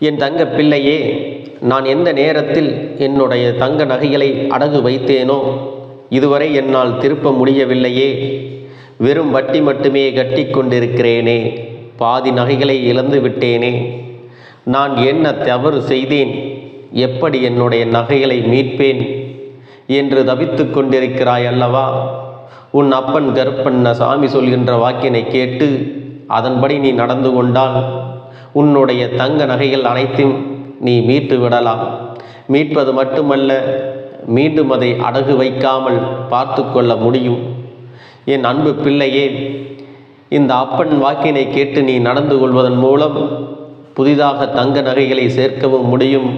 என் தங்க பிள்ளையே, நான் எந்த நேரத்தில் என்னுடைய தங்க நகைகளை அடகு வைத்தேனோ இதுவரை என்னால் திருப்ப முடியவில்லையே. வெறும் வட்டி மட்டுமே கட்டி கொண்டிருக்கிறேனே. பாதி நகைகளை இழந்து விட்டேனே. நான் என்ன தவறு செய்தேன்? எப்படி என்னுடைய நகைகளை மீட்பேன் என்று தவித்து கொண்டிருக்கிறாய் அல்லவா? உன் அப்பன் கருப்பண்ண சாமி சொல்கின்ற வாக்கினை கேட்டு அதன்படி நீ நடந்து கொண்டால் உன்னுடைய தங்க நகைகள் அனைத்தும் நீ மீட்டு விடலாம். மீட்பது மட்டுமல்ல, மீண்டும் அதை அடகு வைக்காமல் பார்த்து கொள்ள முடியும். என் அன்பு பிள்ளையே, இந்த அப்பன் வாக்கினை கேட்டு நீ நடந்து கொள்வதன் மூலம் புதிதாக தங்க நகைகளை சேர்க்கவும் முடியும்.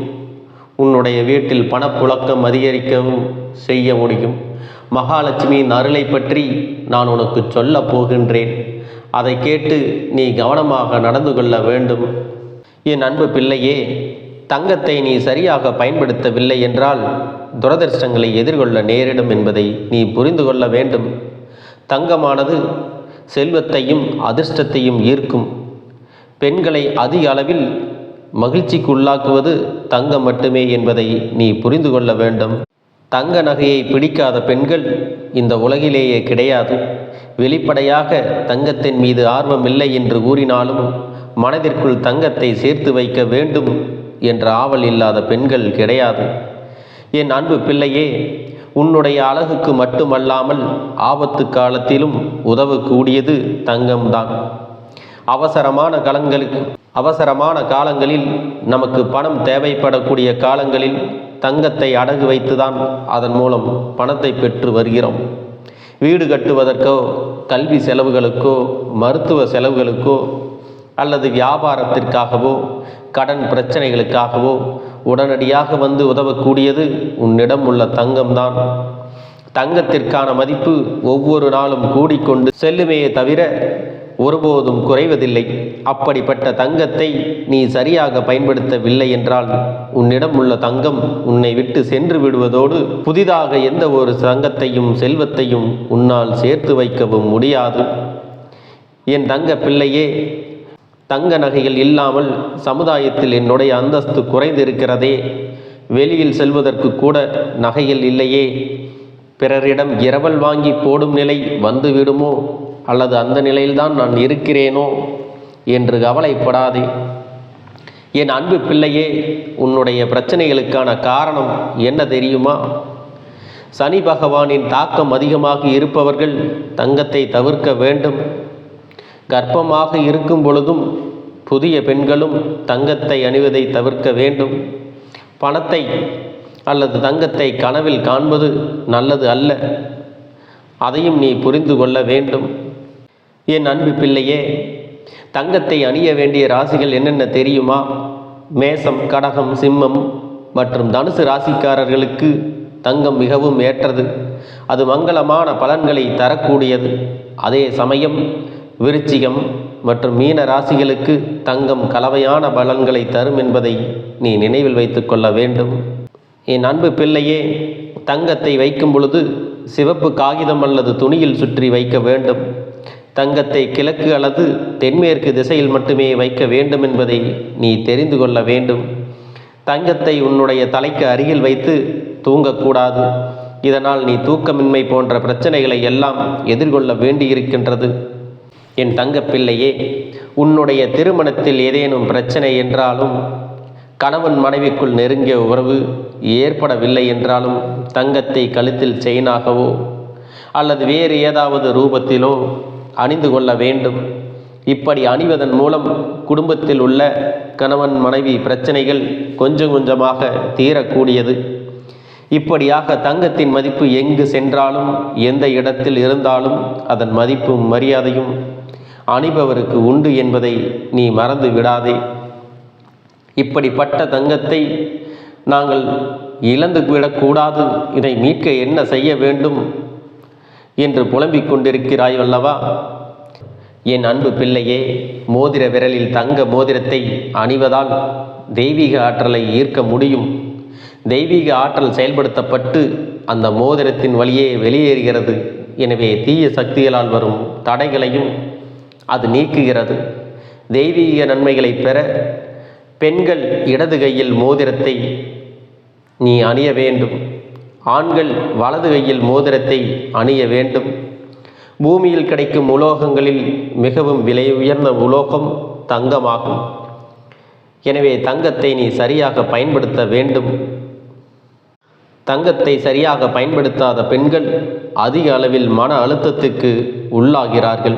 உன்னுடைய வீட்டில் பணப்புழக்கம் அதிகரிக்கவும் செய்ய முடியும். மகாலட்சுமியின் அருளை பற்றி நான் உனக்கு சொல்ல போகின்றேன். அதை கேட்டு நீ கவனமாக நடந்து கொள்ள வேண்டும். என் அன்பு பிள்ளையே, தங்கத்தை நீ சரியாக பயன்படுத்தவில்லை என்றால் துரதிர்ஷ்டங்களை எதிர்கொள்ள நேரிடும் என்பதை நீ புரிந்து கொள்ள வேண்டும். தங்கமானது செல்வத்தையும் அதிர்ஷ்டத்தையும் ஈர்க்கும். பெண்களை அதிக அளவில் மகிழ்ச்சிக்கு உள்ளாக்குவது தங்கம் மட்டுமே என்பதை நீ புரிந்து கொள்ள வேண்டும். தங்க நகையை பிடிக்காத பெண்கள் இந்த உலகிலேயே கிடையாது. வெளிப்படையாக தங்கத்தின் மீது ஆர்வம் இல்லை என்று கூறினாலும் மனதிற்குள் தங்கத்தை சேர்த்து வைக்க வேண்டும் என்ற ஆவல் இல்லாத பெண்கள் கிடையாது. என் அன்பு பிள்ளையே, உன்னுடைய அழகுக்கு மட்டுமல்லாமல் ஆபத்து காலத்திலும் உதவக்கூடியது தங்கம்தான். அவசரமான காலங்களில் நமக்கு பணம் தேவைப்படக்கூடிய காலங்களில் தங்கத்தை அடகு வைத்துதான் அதன் மூலம் பணத்தை பெற்று வருகிறோம். வீடு கட்டுவதற்கோ, கல்வி செலவுகளுக்கோ, மருத்துவ செலவுகளுக்கோ அல்லது வியாபாரத்திற்காகவோ, கடன் பிரச்சனைகளுக்காகவோ உடனடியாக வந்து உதவக்கூடியது உன்னிடம் உள்ள தங்கம்தான். தங்கத்திற்கான மதிப்பு ஒவ்வொரு நாளும் கூடிக்கொண்டு செல்லுமே தவிர ஒருபோதும் குறைவதில்லை. அப்படிப்பட்ட தங்கத்தை நீ சரியாக பயன்படுத்தவில்லை என்றால் உன்னிடம் உள்ள தங்கம் உன்னை விட்டு சென்று விடுவதோடு புதிதாக எந்த ஒரு தங்கத்தையும் செல்வத்தையும் உன்னால் சேர்த்து வைக்கவும் முடியாது. என் தங்க பிள்ளையே, தங்க நகைகள் இல்லாமல் சமுதாயத்தில் என்னுடைய அந்தஸ்து குறைந்திருக்கிறதே. வெளியில் செல்வதற்கு கூட நகைகள் இல்லையே. பிறரிடம் இரவல் வாங்கி போடும் நிலை வந்துவிடுமோ, அல்லது அந்த நிலையில்தான் நான் இருக்கிறேனோ என்று கவலைப்படாதே. என் அன்பு பிள்ளையே, உன்னுடைய பிரச்சனைகளுக்கான காரணம் என்ன தெரியுமா? சனி பகவானின் தாக்கம் அதிகமாக இருப்பவர்கள் தங்கத்தை தவிர்க்க வேண்டும். கர்ப்பமாக இருக்கும் பொழுதும் புதிய பெண்களும் தங்கத்தை அணிவதை தவிர்க்க வேண்டும். பணத்தை அல்லது தங்கத்தை கனவில் காண்பது நல்லது அல்ல. அதையும் நீ புரிந்து கொள்ள வேண்டும். என் அன்பு பிள்ளையே, தங்கத்தை அணிய வேண்டிய ராசிகள் என்னென்ன தெரியுமா? மேசம், கடகம், சிம்மம் மற்றும் தனுசு ராசிக்காரர்களுக்கு தங்கம் மிகவும் ஏற்றது. அது மங்களமான பலன்களை தரக்கூடியது. அதே சமயம் விருச்சிகம் மற்றும் மீன ராசிகளுக்கு தங்கம் கலவையான பலன்களை தரும் என்பதை நீ நினைவில் வைத்து கொள்ள வேண்டும். என் அன்பு பிள்ளையே, தங்கத்தை வைக்கும் பொழுது சிவப்பு காகிதம் அல்லது துணியில் சுற்றி வைக்க வேண்டும். தங்கத்தை கிழக்கு அல்லது தென்மேற்கு திசையில் மட்டுமே வைக்க வேண்டும் என்பதை நீ தெரிந்து கொள்ள வேண்டும். தங்கத்தை உன்னுடைய தலைக்கு அருகில் வைத்து தூங்கக்கூடாது. இதனால் நீ தூக்கமின்மை போன்ற பிரச்சனைகளை எல்லாம் எதிர்கொள்ள வேண்டியிருக்கின்றது. என் தங்க பிள்ளையே, உன்னுடைய திருமணத்தில் ஏதேனும் பிரச்சனை என்றாலும், கணவன் மனைவிக்குள் நெருங்கிய உறவு ஏற்படவில்லை என்றாலும் தங்கத்தை கழுத்தில் செயினாகவோ அல்லது வேறு ஏதாவது ரூபத்திலோ அணிந்து கொள்ள வேண்டும். இப்படி அணிவதன் மூலம் குடும்பத்தில் உள்ள கணவன் மனைவி பிரச்சனைகள் கொஞ்சம் கொஞ்சமாக தீரக்கூடியது. இப்படியாக தங்கத்தின் மதிப்பு எங்கு சென்றாலும், எந்த இடத்தில் இருந்தாலும் அதன் மதிப்பும் மரியாதையும் அணிபவருக்கு உண்டு என்பதை நீ மறந்து விடாதே. இப்படிப்பட்ட தங்கத்தை நாங்கள் இழந்து விடக்கூடாது. இதை மீட்க என்ன செய்ய வேண்டும் என்று புலம்பிக் கொண்டிருக்கிறாய் அல்லவா? என் அன்பு பிள்ளையே, மோதிர விரலில் தங்க மோதிரத்தை அணிவதால் தெய்வீக ஆற்றலை ஈர்க்க முடியும். தெய்வீக ஆற்றல் செயல்படுத்தப்பட்டு அந்த மோதிரத்தின் வழியே வெளியேறுகிறது. எனவே தீய சக்திகளால் வரும் தடைகளையும் அது நீக்குகிறது. தெய்வீக நன்மைகளை பெற பெண்கள் இடது கையில் மோதிரத்தை நீ அணிய வேண்டும். ஆண்கள் வலது கையில் மோதிரத்தை அணிய வேண்டும். பூமியில் கிடைக்கும் உலோகங்களில் மிகவும் விலை உயர்ந்த உலோகம் தங்கமாகும். எனவே தங்கத்தை நீ சரியாக பயன்படுத்த வேண்டும். தங்கத்தை சரியாக பயன்படுத்தாத பெண்கள் அதிக அளவில் மன அழுத்தத்துக்கு உள்ளாகிறார்கள்.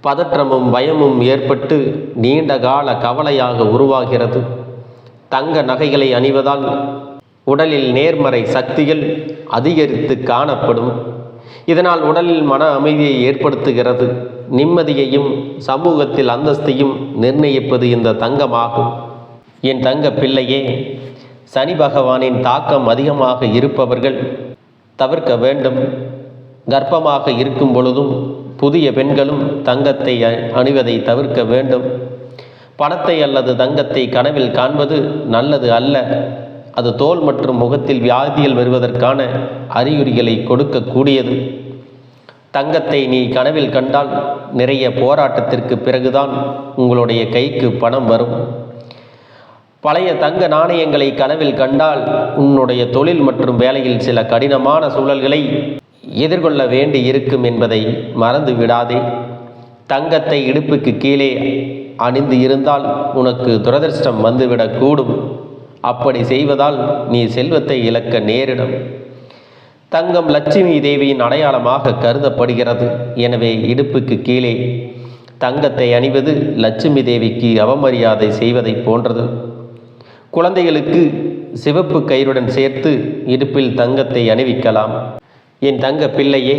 பதற்றமும் பயமும் ஏற்பட்டு நீண்ட கால கவலையாக உருவாகிறது. தங்க நகைகளை அணிவதால் உடலில் நேர்மறை சக்திகள் அதிகரித்து காணப்படும். இதனால் உடலில் மன அமைதியை ஏற்படுத்துகிறது. நிம்மதியையும் சமூகத்தில் அந்தஸ்தையும் நிர்ணயிப்பது இந்த தங்கமாகும். என் தங்க பிள்ளையே, சனி பகவானின் தாக்கம் அதிகமாக இருப்பவர்கள் தவிர்க்க வேண்டும். கர்ப்பமாக இருக்கும் பொழுதும் புதிய பெண்களும் தங்கத்தை அணிவதை தவிர்க்க வேண்டும். பணத்தை அல்லது தங்கத்தை கனவில் காண்பது நல்லது அல்ல. அது தோல் மற்றும் முகத்தில் வியாதிகள் வருவதற்கான அறிகுறிகளை கொடுக்கக்கூடியது. தங்கத்தை நீ கனவில் கண்டால் நிறைய போராட்டத்திற்கு பிறகுதான் உங்களுடைய கைக்கு பணம் வரும். பழைய தங்க நாணயங்களை கனவில் கண்டால் உன்னுடைய தொழில் மற்றும் வேலையில் சில கடினமான சூழல்களை எதிர்கொள்ள வேண்டி இருக்கும் என்பதை மறந்து விடாதே. தங்கத்தை இடுப்புக்கு கீழே அணிந்து இருந்தால் உனக்கு துரதிர்ஷ்டம் வந்துவிடக்கூடும். அப்படி செய்வதால் நீ செல்வத்தை இழக்க நேரிடும். தங்கம் லட்சுமி தேவியின் அடையாளமாக கருதப்படுகிறது. எனவே இடுப்புக்கு கீழே தங்கத்தை அணிவது லட்சுமி தேவிக்கு அவமரியாதை செய்வதை போன்றது. குழந்தைகளுக்கு சிவப்பு கயிறுடன் சேர்த்து இடுப்பில் தங்கத்தை அணிவிக்கலாம். என் தங்க பிள்ளையே,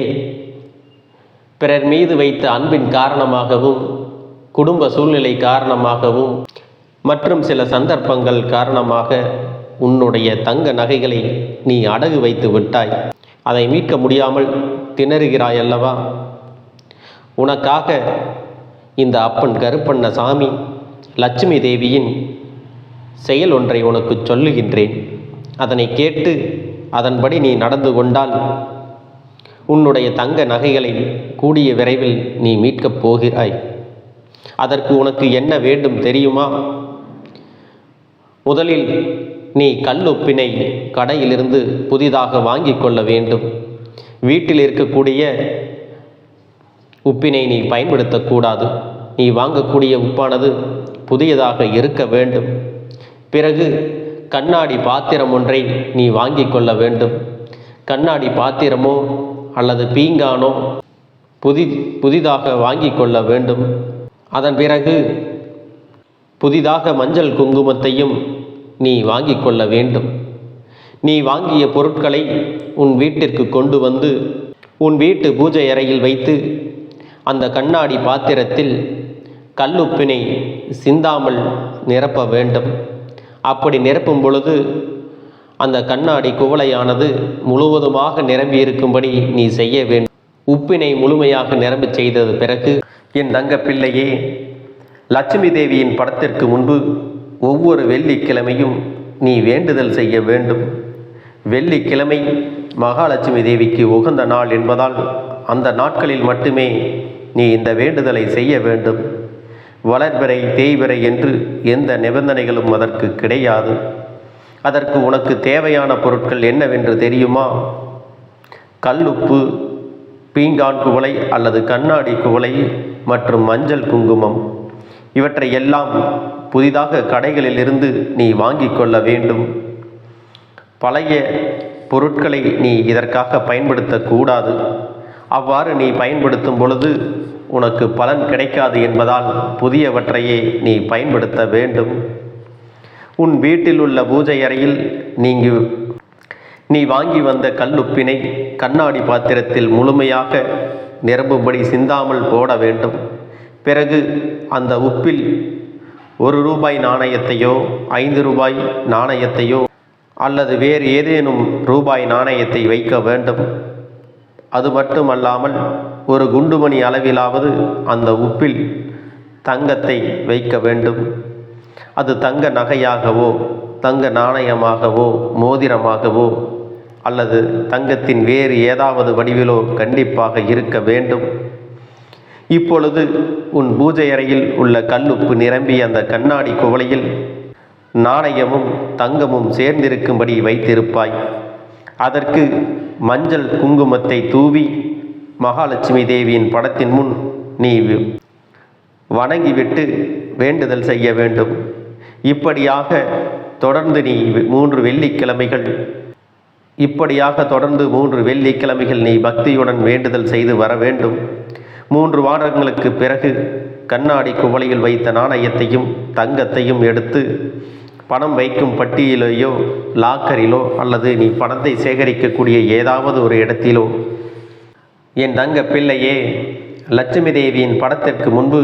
பிறர் மீது வைத்த அன்பின் காரணமாகவும் குடும்ப சூழ்நிலை காரணமாகவும் மற்றும் சில சந்தர்ப்பங்கள் காரணமாக உன்னுடைய தங்க நகைகளை நீ அடகு வைத்து விட்டாய். அதை மீட்க முடியாமல் திணறுகிறாய் அல்லவா? உனக்காக இந்த அப்பன் கருப்பண்ண சாமி லட்சுமி தேவியின் செயல் ஒன்றை உனக்கு சொல்லுகின்றேன். அதனை கேட்டு அதன்படி நீ நடந்து கொண்டால் உன்னுடைய தங்க நகைகளை கூடிய விரைவில் நீ மீட்கப் போகிறாய். அதற்கு உனக்கு என்ன வேண்டும் தெரியுமா? முதலில் நீ கல்லுப்பினை கடையிலிருந்து புதிதாக வாங்கி கொள்ள வேண்டும். வீட்டில் இருக்கக்கூடிய உப்பினை நீ பயன்படுத்தக்கூடாது. நீ வாங்கக்கூடிய உப்பானது புதியதாக இருக்க வேண்டும். பிறகு கண்ணாடி பாத்திரம் ஒன்றை நீ வாங்கி கொள்ள வேண்டும். கண்ணாடி பாத்திரமோ அல்லது பீங்கானோ புதிதாக வாங்கி கொள்ள வேண்டும். அதன் பிறகு புதிதாக மஞ்சள் குங்குமத்தையும் நீ வாங்கி கொள்ள வேண்டும். நீ வாங்கிய பொருட்களை உன் வீட்டிற்கு கொண்டு வந்து உன் வீட்டு பூஜை அறையில் வைத்து அந்த கண்ணாடி பாத்திரத்தில் கல்லுப்பினை சிந்தாமல் நிரப்ப வேண்டும். அப்படி நிரப்பும் பொழுது அந்த கண்ணாடி குவளையானது முழுவதுமாக நிரம்பி இருக்கும்படி நீ செய்ய வேண்டும். உப்பினை முழுமையாக நிரம்பி செய்தது பிறகு என் தங்க பிள்ளையே, லட்சுமி தேவியின் படத்திற்கு முன்பு ஒவ்வொரு வெள்ளிக்கிழமையும் நீ வேண்டுதல் செய்ய வேண்டும். வெள்ளிக்கிழமை மகாலட்சுமி தேவிக்கு உகந்த நாள் என்பதால் அந்த நாட்களில் மட்டுமே நீ இந்த வேண்டுதலை செய்ய வேண்டும். வளர்பிறை தேய்பிறை என்று எந்த நிபந்தனைகளும் அதற்கு கிடையாது. அதற்கு உனக்கு தேவையான பொருட்கள் என்னவென்று தெரியுமா? கல்லுப்பு, பீங்கான் குவளை அல்லது கண்ணாடி குவளை மற்றும் மஞ்சள் குங்குமம். இவற்றை எல்லாம் புதிதாக கடைகளிலிருந்து நீ வாங்கி கொள்ள வேண்டும். பழைய பொருட்களை நீ இதற்காக பயன்படுத்தக்கூடாது. அவ்வாறு நீ பயன்படுத்தும் பொழுது உனக்கு பலன் கிடைக்காது என்பதால் புதியவற்றையே நீ பயன்படுத்த வேண்டும். உன் வீட்டில் உள்ள பூஜை அறையில் நீ வாங்கி வந்த கல்லுப்பினை கண்ணாடி பாத்திரத்தில் முழுமையாக நிரம்பும்படி சிந்தாமல் போட வேண்டும். பிறகு அந்த உப்பில் ₹1 நாணயத்தையோ ₹5 நாணயத்தையோ அல்லது வேறு ஏதேனும் ரூபாய் நாணயத்தை வைக்க வேண்டும். அது மட்டுமல்லாமல் ஒரு குண்டுமணி அளவிலாவது அந்த உப்பில் தங்கத்தை வைக்க வேண்டும். அது தங்க நகையாகவோ தங்க நாணயமாகவோ மோதிரமாகவோ அல்லது தங்கத்தின் வேறு ஏதாவது வடிவிலோ கண்டிப்பாக இருக்க வேண்டும். இப்பொழுது உன் பூஜை அறையில் உள்ள கல்லுப்பு நிரம்பிய அந்த கண்ணாடி குவளையில் நாணயமும் தங்கமும் சேர்ந்திருக்கும்படி வைத்திருப்பாய். அதற்கு மஞ்சள் குங்குமத்தை தூவி மகாலட்சுமி தேவியின் படத்தின் முன் நீ வணங்கிவிட்டு வேண்டுதல் செய்ய வேண்டும். இப்படியாக தொடர்ந்து நீ 3 வெள்ளிக்கிழமைகள் நீ பக்தியுடன் வேண்டுதல் செய்து வர வேண்டும். 3 வாரங்களுக்கு பிறகு கண்ணாடி குவளையில் வைத்த நாணயத்தையும் தங்கத்தையும் எடுத்து பணம் வைக்கும் பட்டியிலேயோ லாக்கரிலோ அல்லது நீ பணத்தை சேகரிக்கக்கூடிய ஏதாவது ஒரு இடத்திலோ, என் தங்க பிள்ளையே, லட்சுமி தேவியின் படத்திற்கு முன்பு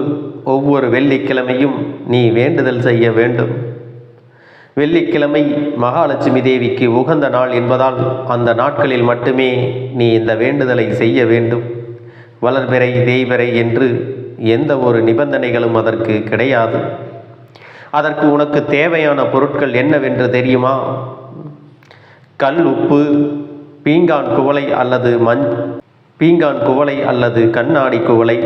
ஒவ்வொரு வெள்ளிக்கிழமையும் நீ வேண்டுதல் செய்ய வேண்டும். வெள்ளிக்கிழமை மகாலட்சுமி தேவிக்கு உகந்த நாள் என்பதால் அந்த நாட்களில் மட்டுமே நீ இந்த வேண்டுதலை செய்ய வேண்டும். வளர்பிறை தேய்பிறை என்று எந்த ஒரு நிபந்தனைகளும் அதற்கு கிடையாது. அதற்கு உனக்கு தேவையான பொருட்கள் என்னவென்று தெரியுமா? கல் உப்பு, பீங்கான் குவளை அல்லது கண்ணாடி குவளை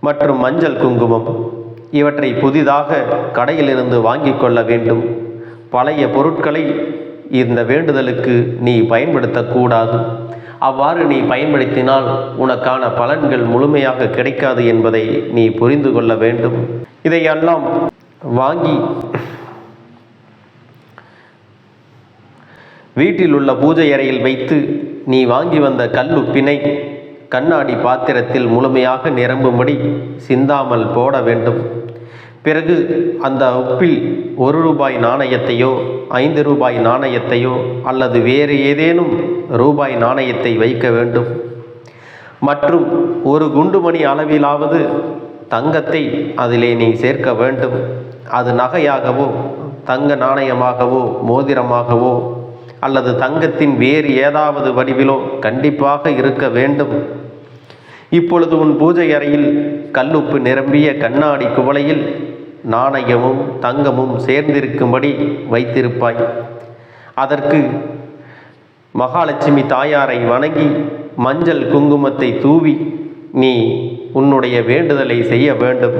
மற்றும் மஞ்சள் குங்குமம். இவற்றை புதிதாக கடையிலிருந்து வாங்கி கொள்ள வேண்டும். பழைய பொருட்களை இந்த வேண்டுதலுக்கு நீ பயன்படுத்தக்கூடாது. அவ்வாறு நீ பயன்படுத்தினால் உனக்கான பலன்கள் முழுமையாக கிடைக்காது என்பதை நீ புரிந்து கொள்ள வேண்டும். இதையெல்லாம் வாங்கி வீட்டில் உள்ள பூஜை அறையில் வைத்து நீ வாங்கி வந்த கல்லுப்பினை கண்ணாடி பாத்திரத்தில் முழுமையாக நிரம்பும்படி சிந்தாமல் போட வேண்டும். பிறகு அந்த உப்பில் 1 ரூபாய் நாணயத்தையோ 5 ரூபாய் நாணயத்தையோ அல்லது வேறு ஏதேனும் ரூபாய் நாணயத்தை வைக்க வேண்டும். மற்றும் 1 குண்டுமணி அளவிலாவது தங்கத்தை அதிலே நீ சேர்க்க வேண்டும். அது நகையாகவோ தங்க நாணயமாகவோ மோதிரமாகவோ அல்லது தங்கத்தின் வேறு ஏதாவது வடிவிலோ கண்டிப்பாக இருக்க வேண்டும். இப்பொழுது உன் பூஜை அறையில் கல்லுப்பு நிரம்பிய கண்ணாடி குவளையில் நாணயமும் தங்கமும் சேர்ந்திருக்கும்படி வைத்திருப்பாய். அதற்கு மகாலட்சுமி தாயாரை வணங்கி மஞ்சள் குங்குமத்தை தூவி நீ உன்னுடைய வேண்டுதலை செய்ய வேண்டும்.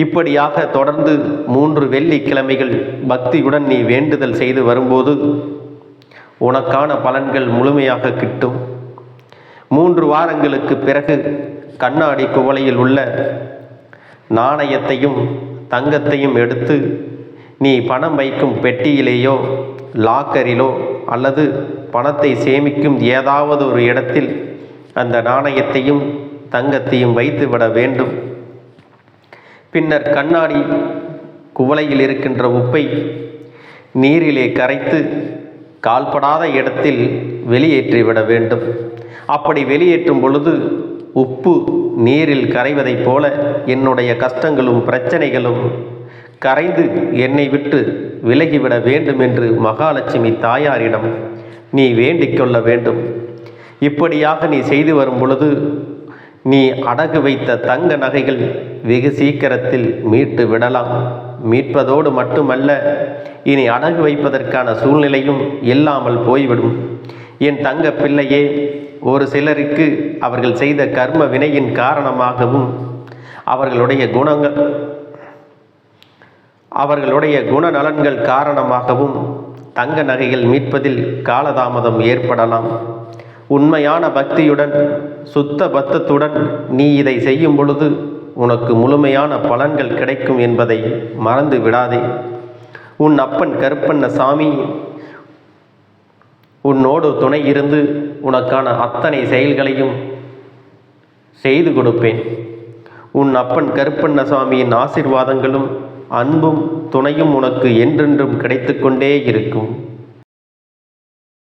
இப்படியாக தொடர்ந்து 3 வெள்ளிக்கிழமைகள் பக்தியுடன் நீ வேண்டுதல் செய்து வரும்போது உனக்கான பலன்கள் முழுமையாக கிட்டும். 3 வாரங்களுக்கு பிறகு கண்ணாடி குவளையில் உள்ள நாணயத்தையும் தங்கத்தையும் எடுத்து நீ பணம் வைக்கும் பெட்டியிலேயோ லாக்கரிலோ அல்லது பணத்தை சேமிக்கும் ஏதாவது ஒரு இடத்தில் அந்த நாணயத்தையும் தங்கத்தையும் வைத்து விட வேண்டும். பின்னர் கண்ணாடி குவளையில் இருக்கின்ற உப்பை நீரிலே கரைத்து கால்படாத இடத்தில் வெளியேற்றிவிட வேண்டும். அப்படி வெளியேற்றும் பொழுது உப்பு நீரில் கரைவதைப் போல என்னுடைய கஷ்டங்களும் பிரச்சனைகளும் கரைந்து என்னை விட்டு விலகிவிட வேண்டும் என்று மகாலட்சுமி தாயாரிடம் நீ வேண்டிக் கொள்ள வேண்டும். இப்படியாக நீ செய்து வரும் பொழுது நீ அடகு வைத்த தங்க நகைகள் வெகு சீக்கிரத்தில் மீட்டு விடலாம். மீட்பதோடு மட்டுமல்ல, இனி அடகு வைப்பதற்கான சூழ்நிலையும் இல்லாமல் போய்விடும். என் தங்க பிள்ளையே, ஒரு சிலருக்கு அவர்கள் செய்த கர்ம வினையின் காரணமாகவும் அவர்களுடைய குணநலன்கள் காரணமாகவும் தங்க நகைகள் மீட்பதில் காலதாமதம் ஏற்படலாம். உண்மையான பக்தியுடன் சுத்த பத்தத்துடன் நீ இதை செய்யும் பொழுது உனக்கு முழுமையான பலன்கள் கிடைக்கும் என்பதை மறந்து விடாதே. உன் அப்பன் கருப்பண்ணசாமி உன்னோடு துணை இருந்து உனக்கான அத்தனை செயல்களையும் செய்து கொடுப்பேன். உன் அப்பன் கருப்பண்ணசாமியின் ஆசீர்வாதங்களும் அன்பும் துணையும் உனக்கு என்றென்றும் கிடைத்து கொண்டே இருக்கும்.